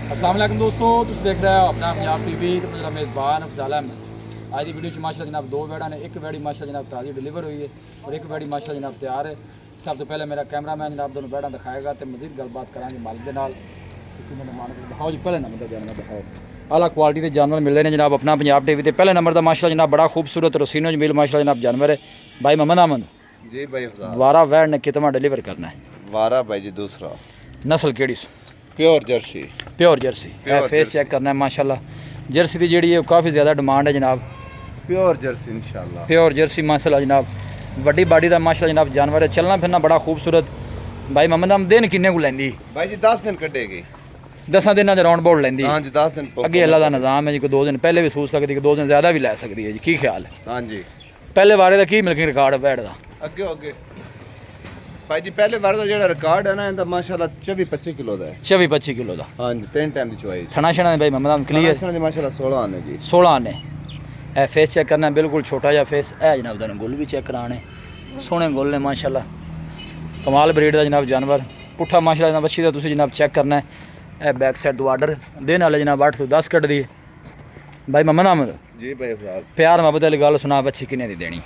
अस्सलाम वालेकुम दोस्तों, तुम देख रहे हो अपना पंजाब टीवी तो मेरा मेज़बान अफजाल अहमद। आज की वीडियो माशाल्लाह जनाब दो वेड़ा ने, एक वेड़ी माशाल्लाह जनाब ताज़ी डिलीवर हुई है और एक वेड़ी माशाल्लाह जनाब तैयार है। सब तो पहले मेरा कैमरामैन जनाब दोनों वेड़ा दिखाएगा तो मजीद गलबात करांगे मालिक के नाल। दिखाओ जी पहले नंबर का जानवर दिखाओ। आला क्वालिटी के जानवर मिल रहे हैं जनाब अपना पंजाब टीवी ते। पहले नंबर का माशाल्लाह जनाब बड़ा खूबसूरत रसीनो जमील माशाल्लाह जनाब जानवर है। भाई मोहम्मद अहमद जी भाई वारा वैड़ ने कितना डिलीवर करना है? वारा भाई जी दूसरा नस्ल केड़ी? Pure jersey. Pure jersey face check करना है माशाल्लाह। जर्सी की जी काफ़ी ज़्यादा डिमांड है जनाब। प्योर जर्सी इंशाल्लाह। प्योर जर्सी माशाल्लाह जनाब वड्डी बाडी का माशाल्लाह जनाब जानवर है। चलना फिरना बड़ा खूबसूरत। भाई मोहम्मद अहमद दिन किन्ने को लैंदी? भाई जी 10 दिन कटेगी। 10 दिन राउंड बोर्ड लैंदी। हाँ जी 10 दिन अगे अल्लाह का निज़ाम है जी। कोई 2 दिन पहले भी सूझ सकती है, 2 दिन ज़्यादा भी लै सकती है जी। की ख्याल है? हाँ जी पहले वारे का की मिल्किंग रिकॉर्ड बैठ का? अगे अगे भाई जी पहले वार का जो रिकॉर्ड है ना इनका माशाल्लाह 24-25 किलो का है। 24-25 किलो का। हाँ जी 3 टाइम की चुवाई। थना शना भाई मोहम्मद अहमद क्लियर खाना माशाल्लाह 16 आने जी। 16 आने। ए फेस चेक करना है बिल्कुल छोटा जा फेस है जनाब। दोनों गुल भी चेक कराने सोहने गुल ने माशाल्लाह। कमाल ब्रीड का जनाब जानवर। पुट्ठा माशाल्लाह जनाब अच्छी तुम जनाब चेक करना है। ए बैक साइड तो आर्डर देने वाले जनाब 8 तो 10 कट दी। भाई मोहम्मद अहमद जी भाई अफजाल प्यार मोहब्बत वाली गल सुना, बच्ची किन्ने दी देनी?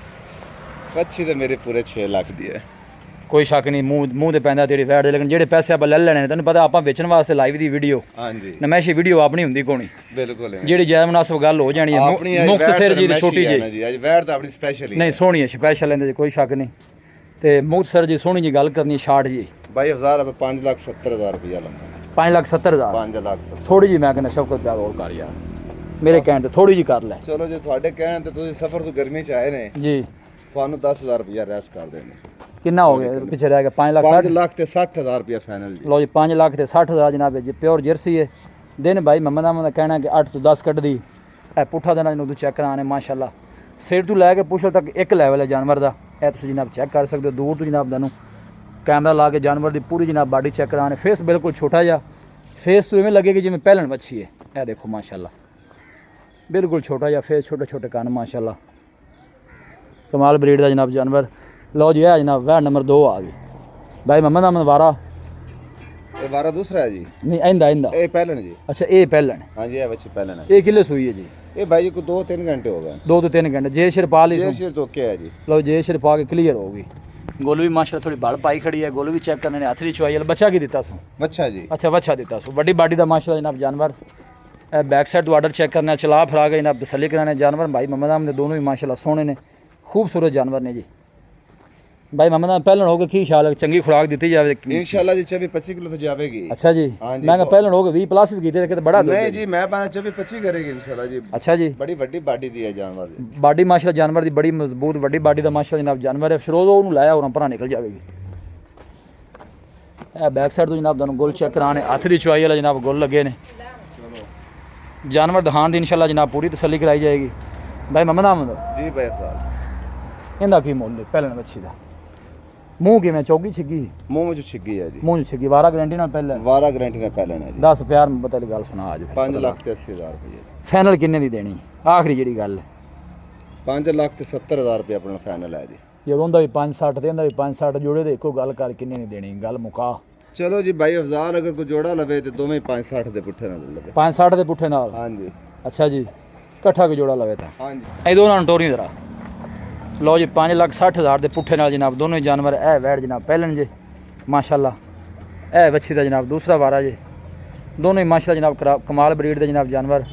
अच्छी तो मेरे पूरे 6 लाख दी है। कोई शक नहीं, मूँह ते पैंदा तेरी वैट दे, लेकिन जेडे पैसे आप ले लेने तेन पता आप बेचने वास्ते लाइव दी वीडियो हाँ जी नमैशी वीडियो अपनी हुंदी कोनी। बिल्कुल जेडी जायज़ मुनासिब गल हो जानी है। मुफ्त सिर जी छोटी जी आज वैट तो अपनी स्पेशल नहीं सोहनी है स्पैशल लेंदे कोई शक नहीं। ते मुफ्त सिर जी सोहनी जी गल करनी शार्ट जी। भाई अफजाल अब 5,70,000 रुपया लंबा। 5,70,000 5,70,000 थोड़ी जी मैं कहना शौकत प्यार और कर यार मेरे कहने ते थोड़ी जी कर ले। चलो जो थोड़े कहने ते तुसीं सफर तो गर्मी च आए ने जी ਤੁਹਾਨੂੰ 10,000 रुपया रेस्ट कर देने। किन्ना हो गया पीछे रह गया? 5 लाख 5 लाख ते 60,000 रुपया फाइनल जी। लो जी 5 लाख ते 60,000 जनाब जी। प्योर जर्सी है। दिन भाई मोहम्मद अहमद का कहना है कि 8 तो 10 कट दी है। पुट्ठा देना जिन्होंने चेक कराने माशाल्लाह सिर तो लैके पुछल तक एक लैवल है जानवर का। यह तुम जनाब चेक कर सकते हो दूर तो जनाब तुहानू कैमरा ला के जानवर की पूरी जनाब बॉडी चेक कराने। फेस बिल्कुल छोटा जा फेस तो इवें लगे कि जिवें पहलन बच्ची है। यह देखो माशाल्लाह बिल्कुल छोटा जा फेस, छोटे छोटे कान माशाल्लाह। कमाल ब्रीड का जनाब जानवर। लो जी है जनाब वैट नंबर 2 आ गई। भाई मोहम्मद अहमद वारा ये वारा दूसरा है जी। नहीं इंदा इंदा ये पहलन जी। अच्छा ये पहलन हाँ जी ये बच्ची पहलन है। ये किले सुई है जी? ये भाई जी को 2-3 घंटे हो गए। 2 तो 3 घंटे जे शिर पा ली ये शेर तो क्या है जी। लो जे शिर पा के क्लियर होगी। गोल भी माशाल्लाह थोड़ी बल पाई खड़ी है। गोल भी चेक करने ने हथ की चुवाई बच्चा की दिता सू? बच्चा जी। अच्छा बच्चा दिता सू। बड़ी बाडी का माशाल्लाह जनाब जानवर। बैक साइड तो आर्डर चेक करना चला फिरा के जनाब तसली कराने जानवर। भाई मोहम्मद अहमद दोनों ही माशाल्लाह सोहने ने खूबसूरत जानवर ने जी। भाई मोहम्मद अहमद पहलन हो गए की ख्याल है चंगी खुराक दी जाए इंशाल्लाह जी 24-25 किलो तो जावेगी। अच्छा जी हाँ जी, मैं पहलन हो गए 20 प्लस भी कीते रखे बड़ा नहीं जी मैं पाना 24-25 करेगी इंशाल्लाह जी। अच्छा जी बड़ी बड़ी बाडी दी है जानवर दी। बाडी माशाल्लाह जानवर दी बड़ी मजबूत वड्डी बाडी दा माशाल्लाह जनाब जानवर है। फिरोज ओनू लाया और परा निकल जाएगी। ए बैक साइड तो जनाब तुहानू गोल चेक कराने हथ दी चुवाई वाला जनाब गोल लगे ने। जानवर दहान दी इंशाल्लाह जनाब पूरी तसल्ली कराई जाएगी। भाई मोहम्मद अहमद जी भाई साहब इंदा की मुल पहलन बच्ची दा? मुंह किवें चौकी छिगी? मुंह में जो छिगी है जी। मुंह छिगी वारा गारंटी नाल पहले? वारा गारंटी ने पहलन है जी। 10 प्यार मोहब्बत वाली गल सुना आज 5,80,000 रुपये। फाइनल किन्ने दी देनी आखिरी जेड़ी गल? 5,70,000 रुपया अपना फाइनल है जी। यार उनका भी 5-60 ते इंदा भी 5-60 जोड़े दे एको गल कर किन्ने दी देनी गल मुका। चलो जी भाई अफजाल अगर कोई जोड़ा लवे तो दोवें 5-60 दे पुट्ठे नाल लवे। 5-60 दे पुट्ठे नाल? हाँ जी। अच्छा जी कट्ठा को जोड़ा लवे था? हाँ जी। ये दोनों टोरी जरा लो जी 5,60,000 के पुट्ठे नाल जनाब दोनों ही जानवर। ए वैट जनाब पहलन जे माशाल्लाह। ए बच्ची का जनाब दूसरा वारा जे। दोनों ही माशाल्लाह जनाब कमाल ब्रीड के जनाब जानवर।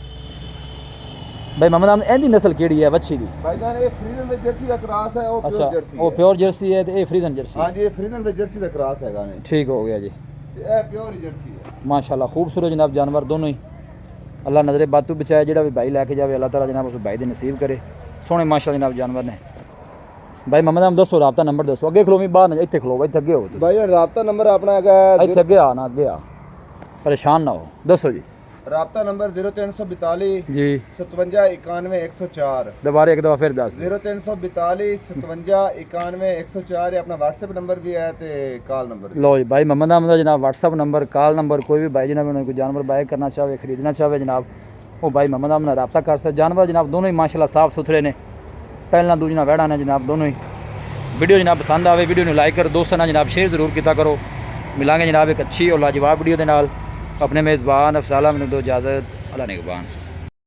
भाई मोहम्मद अहमद एंदी नस्ल केड़ी है बच्ची दी? भाई जान ये फ्रीजन में जर्सी का क्रॉस है। अच्छा जर्सी वो प्योर जर्सी है तो ये फ्रीजन जर्सी? हाँ जी ये फ्रीजन में जर्सी का क्रॉस है गाने। ठीक हो गया जी। ये प्योर जर्सी है माशाल्लाह खूबसूरत जनाब जानवर दोनों ही। अल्लाह नजरे बातू बचाए जेड़ा भी भाई लैके जाए अल्लाह ताला जनाब उस भाई दे नसीब करे। सोहने माशाल्लाह जनाब जानवर ने। भाई मोहम्मद अहमद दसो राबता नंबर दसो। अगे खलो बाहर ना इत्थे खलो इत्थे अगे हो भाई राबता नंबर अपना है इत्थे अगे आ ना अगे आ परेशान ना हो दसो जी। राबता नंबर 0342 जी 57 91 104। दोबारा एक दफ़ा फिर दस 0342 57 91 104 अपना व्हाट्सएप नंबर भी है ते कॉल नंबर। लो जी भाई मोहम्मद अहमद जनाब व्हाट्सएप नंबर कॉल नंबर कोई भी भाई जनाब कोई जानवर बाय करना चाहे खरीदना चाहे जनाब वो भाई मोहम्मद अहमद रब्ता कर सकते। जानवर जनाब दोनों ही माशाल्लाह साफ़ सुथरे ने। पहला दूजना वैड़ा ने जनाब दोनों ही। वीडियो जनाब पसंद आवे वीडियो लाइक करो दोस्तों ना जनाब शेयर जरूर किया करो। मिलांगे जनाब एक अच्छी और लाजवाब वीडियो के नाल। अपने मेज़बान अफसाला मैनू दो इजाज़त, अल्लाह निगहबान।